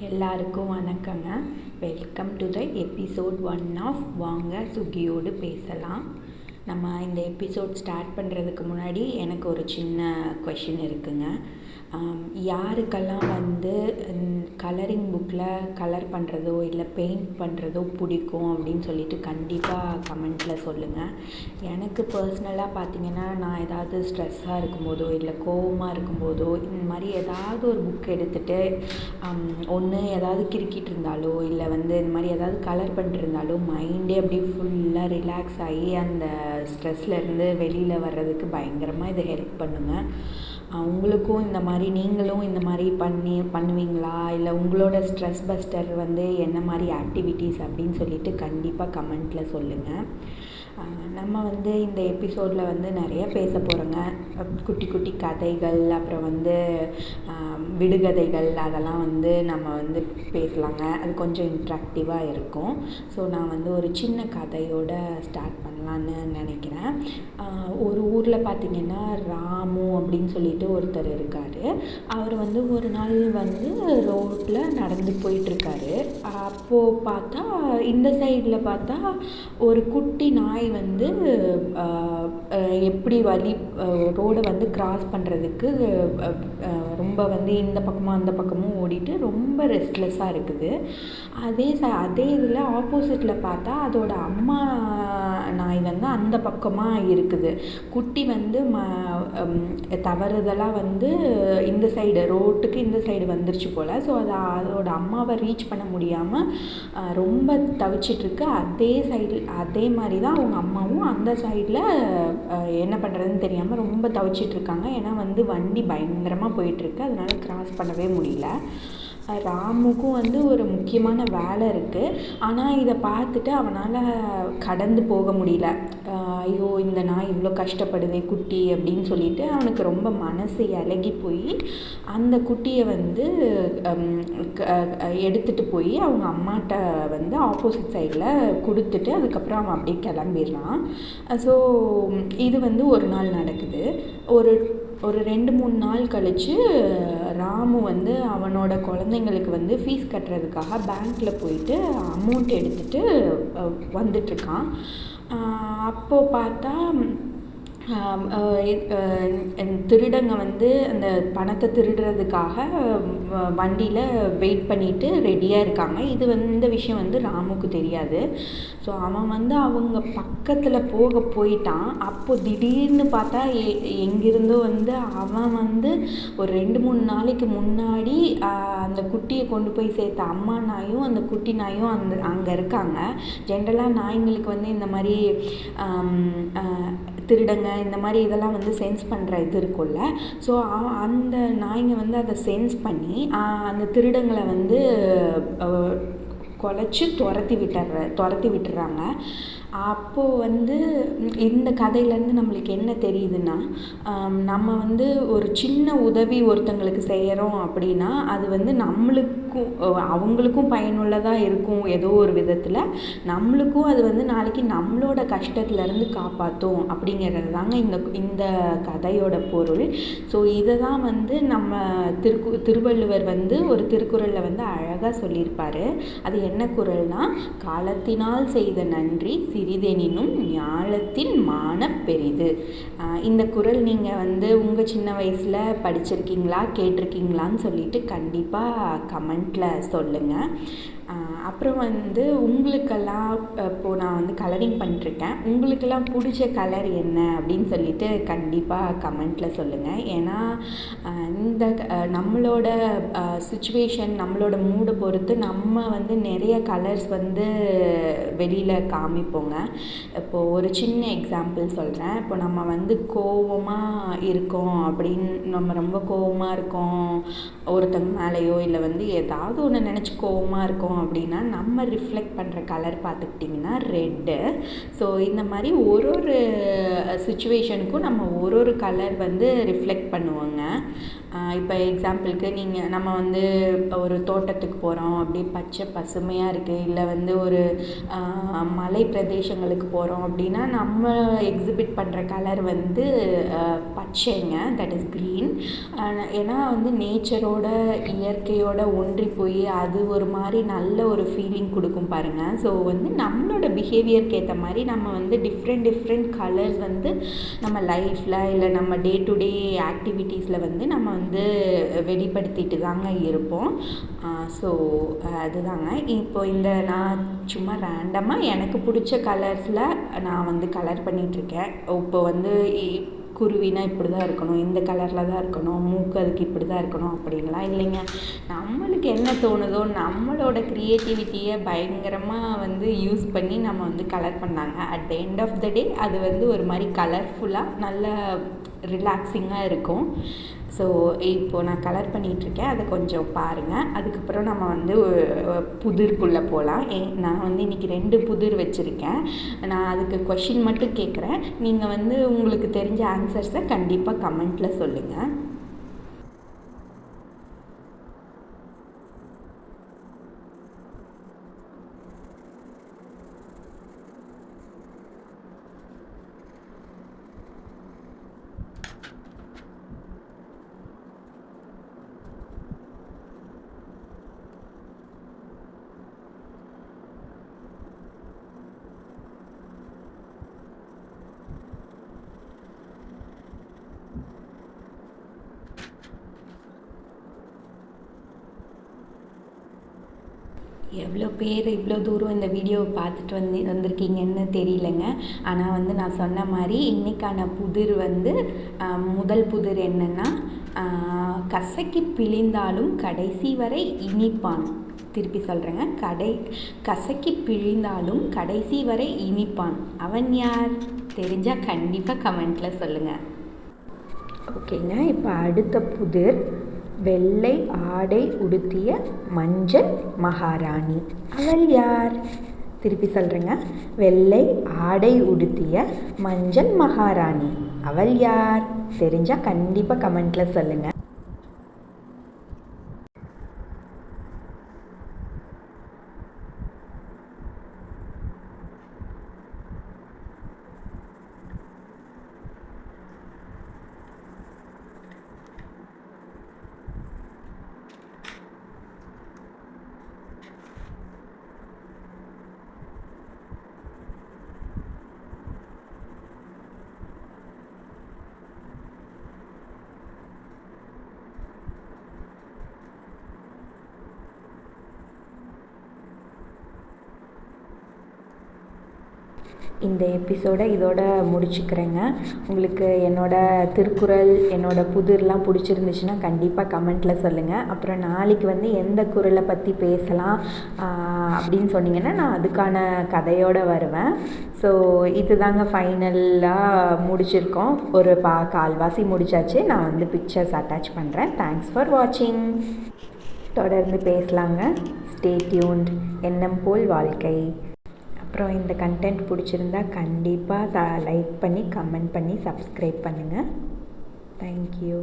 எல்லாருக்கும் வணக்கங்க. Welcome to the episode 1 of வாங்க சுகியோடு பேசலாம். நம்ம இந்த எபிசோட் ஸ்டார்ட் பண்ணுறதுக்கு முன்னாடி எனக்கு ஒரு சின்ன கொஷின் இருக்குங்க. யாருக்கெல்லாம் கலரிங் புக்கில் கலர் பண்ணுறதோ இல்லை பெயிண்ட் பண்ணுறதோ பிடிக்கும் அப்படின்னு சொல்லிட்டு கண்டிப்பாக கமெண்ட்டில் சொல்லுங்கள். எனக்கு பர்சனலாக பார்த்திங்கன்னா, நான் ஏதாவது ஸ்ட்ரெஸ்ஸாக இருக்கும்போதோ இல்லை கோவமாக இருக்கும்போதோ இந்த மாதிரி ஏதாவது ஒரு புக் எடுத்துகிட்டு ஒன்று ஏதாவது கிறுக்கிட்டு இருந்தாலோ இல்லை இந்த மாதிரி ஏதாவது கலர் பண்ணிட்டு இருந்தாலோ மைண்டே அப்படியே ஃபுல்லாக ரிலாக்ஸ் ஆகி அந்த ஸ்ட்ரெஸ்லேருந்து வெளியில் வர்றதுக்கு பயங்கரமாக இது ஹெல்ப் பண்ணுங்க. உங்களுக்கும் இந்த மாதிரி நீங்களும் இந்த மாதிரி பண்ணுவீங்களா? இல்லை உங்களோட ஸ்ட்ரெஸ் பஸ்டர் என்ன மாதிரி ஆக்டிவிட்டீஸ் அப்படின்னு சொல்லிட்டு கண்டிப்பாக கமெண்ட்டில் சொல்லுங்கள். நம்ம இந்த எபிசோடில் நிறைய பேச போகிறோங்க. குட்டி குட்டி கதைகள், அப்புறம் விடுகதைகள், அதெல்லாம் நம்ம பேசலாங்க. அது கொஞ்சம் இன்ட்ராக்டிவாக இருக்கும். ஸோ நான் ஒரு சின்ன கதையோடு ஸ்டார்ட் பண்ணலான்னு நினைக்கிறேன். ஒரு ஊரில் பார்த்திங்கன்னா ராமு அப்படின்னு சொல்லிட்டு ஒருத்தர் இருக்கார். அவர் ஒரு நாள் ரோட்டில் நடந்து போயிட்டுருக்காரு. அப்போது பார்த்தா இந்த சைடில் பார்த்தா ஒரு குட்டி நாய் எப்படி ரோடை கிராஸ் பண்ணுறதுக்கு ரொம்ப இந்த பக்கமும் அந்த பக்கமும் ஓடிட்டு ரொம்ப ரெஸ்ட்லெஸ்ஸாக இருக்குது. அதே இதில் ஆப்போசிட்டில் பார்த்தா அதோட அம்மா நாய் அந்த பக்கமாக இருக்குது. குட்டி தவறுதலாக இந்த சைடு ரோட்டுக்கு இந்த சைடு வந்துருச்சு போல். ஸோ அதோட அம்மாவை ரீச் பண்ண முடியாமல் ரொம்ப தவிச்சிட்ருக்கு. அதே மாதிரி தான் அவங்க அம்மாவும் அந்த சைடில் என்ன பண்ணுறதுன்னு தெரியாமல் ரொம்ப தவிச்சிட்ருக்காங்க. ஏன்னா வண்டி பயங்கரமாக போயிட்டுருக்கு, அதனால கிராஸ் பண்ணவே முடியல. ராமுக்கும் ஒரு முக்கியமான வேலை இருக்குது. ஆனால் இதை பார்த்துட்டு அவனால் கடந்து போக முடியல. ஐயோ, இந்த நாய் இவ்வளோ கஷ்டப்படுதே குட்டி அப்படின்னு சொல்லிட்டு அவனுக்கு ரொம்ப மனசு இலகி போய் அந்த குட்டியை எடுத்துகிட்டு போய் அவங்க அம்மாட்ட ஆப்போசிட் சைடில் கொடுத்துட்டு அதுக்கப்புறம் அவன் அப்படியே கிளம்பிடுறான். ஸோ இது ஒரு நாள் நடக்குது. ஒரு 2-3 நாள் கழித்து ராமு அவனோட குழந்தைங்களுக்கு ஃபீஸ் கட்டுறதுக்காக பேங்க்கில் போயிட்டு அமௌண்ட் எடுத்துகிட்டு வந்துட்டுருக்கான். அப்போது பார்த்தா திருடங்க அந்த பணத்தை திருடுறதுக்காக வண்டியில் வெயிட் பண்ணிவிட்டு ரெடியாக இருக்காங்க. இந்த விஷயம் ராமுக்கு தெரியாது. ஸோ அவன் அவங்க பக்கத்தில் போயிட்டான். அப்போது திடீர்னு பார்த்தா எங்கிருந்தோ அவன் ஒரு 2-3 நாளைக்கு முன்னாடி அந்த குட்டியை கொண்டு போய் சேர்த்த அம்மா நாயும் அந்த குட்டி நாயும் அங்கே இருக்காங்க. ஜென்ரலாக நாய்ங்களுக்கு இந்த மாதிரி திருடங்க இந்த மாதிரி இதெல்லாம் சென்ஸ் பண்ணுற இது இருக்கும்ல. ஸோ அந்த நாய்ங்க அதை சென்ஸ் பண்ணி அந்த திருடங்களை குலைச்சி துரத்தி விட்டுறாங்க. அப்போது இந்த கதையிலேருந்து நம்மளுக்கு என்ன தெரியுதுன்னா, நம்ம ஒரு சின்ன உதவி ஒருத்தங்களுக்கு செய்கிறோம் அப்படின்னா அது அவங்களுக்கும் பயனுள்ளதாக இருக்கும். ஏதோ ஒரு விதத்தில் நம்மளுக்கும் அது நாளைக்கு நம்மளோட கஷ்டத்துலேருந்து காப்பாற்றும் அப்படிங்கிறது தாங்க இந்த கதையோட பொருள். ஸோ இதை தான் நம்ம திருவள்ளுவர் ஒரு திருக்குறளில் அழகாக சொல்லியிருப்பார். அது என்ன குறள்னா, காலத்தினால் செய்த நன்றி சிறிதெனினும் ஞாலத்தின் மான பெரிது. இந்த குறள் நீங்கள் உங்கள் சின்ன வயசில் படிச்சிருக்கீங்களா, கேட்டிருக்கீங்களான்னு சொல்லிட்டு கண்டிப்பாக கமெண்ட்டில் சொல்லுங்கள். அப்புறம் உங்களுக்கெல்லாம் இப்போது நான் கலரிங் பண்ணிட்டுருக்கேன். உங்களுக்கெல்லாம் பிடிச்ச கலர் என்ன அப்படின்னு சொல்லிட்டு கண்டிப்பாக கமெண்ட்டில் சொல்லுங்கள். ஏன்னா இந்த நம்மளோட சுச்சுவேஷன், நம்மளோட மூடை பொறுத்து நம்ம நிறைய கலர்ஸ் வெளியில் காமிப்போங்க. இப்போது ஒரு சின்ன எக்ஸாம்பிள் சொல்கிறேன். இப்போ நம்ம கோவமாக இருக்கோம் அப்படின்னு, நம்ம ரொம்ப கோவமாக இருக்கோம் ஒருத்தங்க மேலேயோ இல்லை ஏதாவது ஒன்று நினச்சி கோவமாக இருக்கோம் அப்படின்னா நம்ம ரிஃப்ளெக்ட் பண்ணுற கலர் பார்த்துக்கிட்டிங்கன்னா ரெட்டு. ஸோ இந்த மாதிரி ஒரு சுச்சுவேஷனுக்கும் நம்ம ஒரு கலர் ரிஃப்ளெக்ட் பண்ணுவோங்க. இப்போ எக்ஸாம்பிளுக்கு நம்ம வந்து ஒரு தோட்டத்துக்கு போகிறோம், அப்படியே பச்சை பசுமையாக இருக்குது, இல்லை வந்து ஒரு மலை பிரதேசங்களுக்கு போகிறோம் அப்படின்னா நம்ம எக்ஸிபிட் பண்ணுற கலர் வந்து பச்சைங்க, தட் இஸ் க்ரீன். ஏன்னா வந்து நேச்சரோட இயற்கையோட ஒன்றி போய் அது ஒரு மாதிரி நல்ல ஒரு ஃபீலிங் கொடுக்கும் பாருங்கள். ஸோ வந்து நம்மளோட பிஹேவியருக்கு ஏற்ற மாதிரி நம்ம வந்து டிஃப்ரெண்ட் கலர்ஸ் வந்து நம்ம லைஃப்பில் இல்லை நம்ம டே டு டே ஆக்டிவிட்டீஸில் வந்து நம்ம வந்து வெளிப்படுத்திட்டு தாங்க இருப்போம். ஸோ அதுதாங்க. இப்போ நான் சும்மா ரேண்டமாக எனக்கு பிடிச்ச கலர்ஸில் நான் வந்து கலர் பண்ணிகிட்ருக்கேன். இப்போ வந்து குருவினா இப்படி தான் இருக்கணும், இந்த கலரில் தான் இருக்கணும், மூக்கு அதுக்கு இப்படி தான் இருக்கணும் அப்படின்லாம் இல்லைங்க. நம்மளுக்கு என்ன தோணுதோ நம்மளோட க்ரியேட்டிவிட்டியை பயங்கரமாக வந்து யூஸ் பண்ணி நம்ம வந்து கலர் பண்ணாங்க. At the end of the day அது வந்து ஒரு மாதிரி கலர்ஃபுல்லாக நல்ல ரிலாக்ஸிங்காக இருக்கும். ஸோ இப்போது நான் கலர் பண்ணிகிட்ருக்கேன், அதை கொஞ்சம் பாருங்கள். அதுக்கப்புறம் நம்ம வந்து புதிர்க்குள்ளே போகலாம். நான் வந்து இன்றைக்கி 2 புதிர் வச்சுருக்கேன். நான் அதுக்கு கொஷின் மட்டும் கேட்குறேன். நீங்கள் வந்து உங்களுக்கு தெரிஞ்ச ஆன்சர்ஸை கண்டிப்பாக கமெண்ட்டில் சொல்லுங்கள். எவ்வளோ பேர் இவ்வளோ தூரம் இந்த வீடியோவை பார்த்துட்டு வந்திருக்கீங்கன்னு தெரியலங்க. ஆனால் வந்து நான் சொன்ன மாதிரி இன்றைக்கான புதிர் வந்து முதல் புதிர் என்னென்னா, கசக்கி பிழிந்தாலும் கடைசி வரை இனிப்பான். திருப்பி சொல்கிறேங்க, கசக்கி பிழிந்தாலும் கடைசி வரை இனிப்பான். அவன் யார்? தெரிஞ்சால் கண்டிப்பாக கமெண்ட்டில் சொல்லுங்கள். ஓகேங்க, இப்போ அடுத்த புதிர் வெள்ளை ஆடை உடுத்திய மஞ்சள் மகாராணி. அவள் யார்? திருப்பி சொல்கிறேங்க, வெள்ளை ஆடை உடுத்திய மஞ்சள் மகாராணி. அவள் யார்? தெரிஞ்சால் கண்டிப்பாக கமெண்ட்டில் சொல்லுங்கள். இந்த எபிசோடை இதோட முடிச்சுக்கிறேங்க. உங்களுக்கு என்னோடய திருக்குறள், என்னோடய புதிர்லாம் பிடிச்சிருந்துச்சுன்னா கண்டிப்பாக கமெண்ட்டில் சொல்லுங்கள். அப்புறம் நாளைக்கு வந்து எந்த குறளை பற்றி பேசலாம் அப்படின்னு சொன்னீங்கன்னா நான் அதுக்கான கதையோடு வருவேன். ஸோ இது தாங்க ஃபைனலாக முடிச்சிருக்கோம். ஒரு கால்வாசி முடிச்சாச்சு. நான் வந்து பிக்சர்ஸ் அட்டாச் பண்ணுறேன். தேங்க்ஸ் ஃபார் வாட்சிங். தொடர்ந்து பேசலாங்க. Stay tuned. எண்ணம் போல் வாழ்க்கை. அப்புறம் இந்த கண்டென்ட் பிடிச்சிருந்தா கண்டிப்பாக லைக் பண்ணி கமெண்ட் பண்ணி சப்ஸ்கிரைப் பண்ணுங்கள். தேங்க்யூ.